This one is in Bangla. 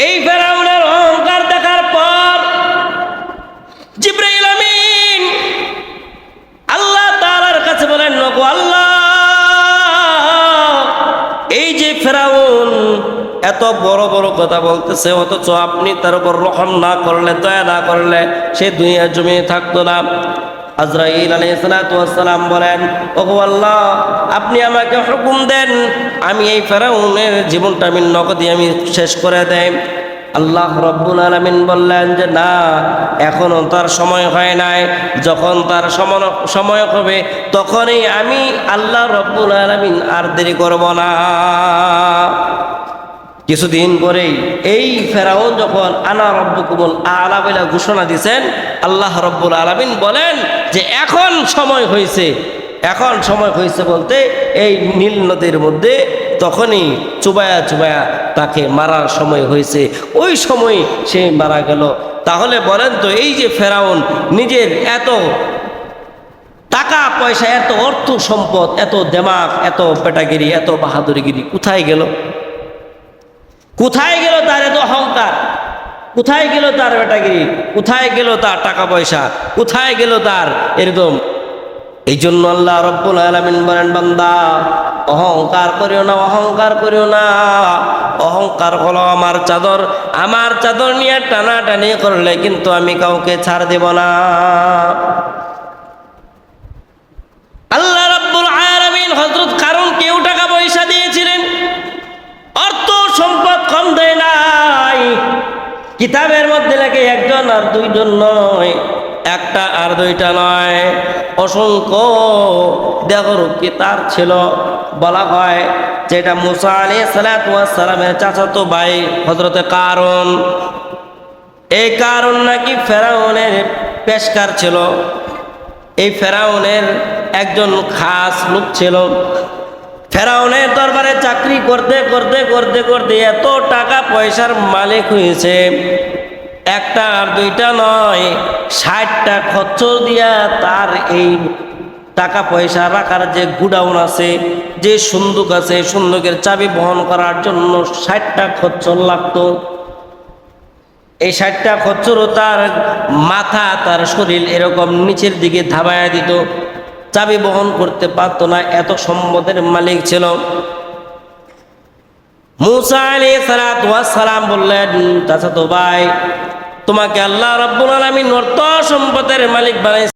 এই ফেরাউনের অহংকার দেখার পর জিবরাইল আমিন আল্লাহ তাআলার কাছে বলেন, ওগো আল্লাহ, এই যে ফেরাউন এত বড় বড় কথা বলতেছে, অথচ আপনি তার উপর রহম না করলে, দয়া না করলে সে দুনিয়া জমিয়ে থাকতো না। আজরাইল আলাইহিস সালাতু ওয়াস সালাম বলেন, ওগো আল্লাহ, আপনি আমাকে হুকুম দেন, আমি এই ফেরাউনের জীবনটা আমি নগদই আমি শেষ করে দেই। আল্লাহ রাব্বুল আলামিন বললেন যে না, এখনো তার সময় হয় নাই, যখন তার সময় হবে তখনই আমি আল্লাহ রাব্বুল আলামিন আর দেরি করব না। কিছুদিন পরেই এই ফেরাউন যখন আনা রব্বুকুমুল আ'লা বলে ঘোষণা দিয়েছেন, আল্লাহ রাব্বুল আলামিন বলেন যে এখন সময় হয়েছে। এখন সময় হয়েছে বলতে এই নীল নদীর মধ্যে তখনই চুবায়া চুবায়া তাকে মারার সময় হয়েছে, ওই সময় সে মারা গেল। তাহলে বলেন তো, এই যে ফেরাউন নিজের এত টাকা পয়সা, এত অর্থ সম্পদ, এত দেমাগ, এত পেটাগিরি, এত বাহাদুরিগিরি কোথায় গেল? কোথায় গেল তার এত অহংকার? কোথায় গেল তার বেটাগিরি? কোথায় গেল তার টাকা পয়সা? কোথায় গেল তার এরকম? এই জন্য আল্লাহ রাব্বুল আলামিন বলেন, বান্দা অহংকার করিও না, অহংকার করিও না। অহংকার হলো আমার চাদর, আমার চাদর নিয়ে টানাটানি করলে কিন্তু আমি কাউকে ছাড় দেব না। আল্লাহ রাব্বুল আলামিন হযরত কারূনকেও টাকা পয়সা দিয়েছিলেন, অর্থ সম্পদ কম দেয় নাই। কিতাবের মধ্যে লেখে একজন আর দুইজন নয়, একটা আর দুইটা নয়, অসংখ্য দেহরক্ষী তার ছিল। বলা হয় যেটা মুসা আলাইহিস সালাতু ওয়াস সালামের চাচাতো ভাই হযরতে কারূন, এই কারূন নাকি ফেরাউনের পেশকার ছিল। এই ফেরাউনের একজন খাস লোক ছিল। ফেরাউনের দরবারে চাকরি করতে করতে করতে করতে এত টাকা পয়সার মালিক হয়েছে, একটা আর দুইটা নয়, 60টা খচ্চর দিয়া তার এই টাকা পয়সা রাখার যে গুডাউন আছে, যে সুন্দুক আছে, সুন্দুকের চাবি বহন করার জন্য 60টা খচ্চর লাগতো। এই 60টা খচ্চরও তার মাথা, তার শরীর এরকম নিচের দিকে ধাবায়া দিত, চাবি বহন করতে পারতো না, এত সম্পদের মালিক ছিল। মুসা আলাইহিস সালাতু ওয়াস সালাম বললেন, চাচাতো ভাই, তোমাকে আল্লাহ রাব্বুল আলামিন অর্থ সম্পদের মালিক বানাইছে।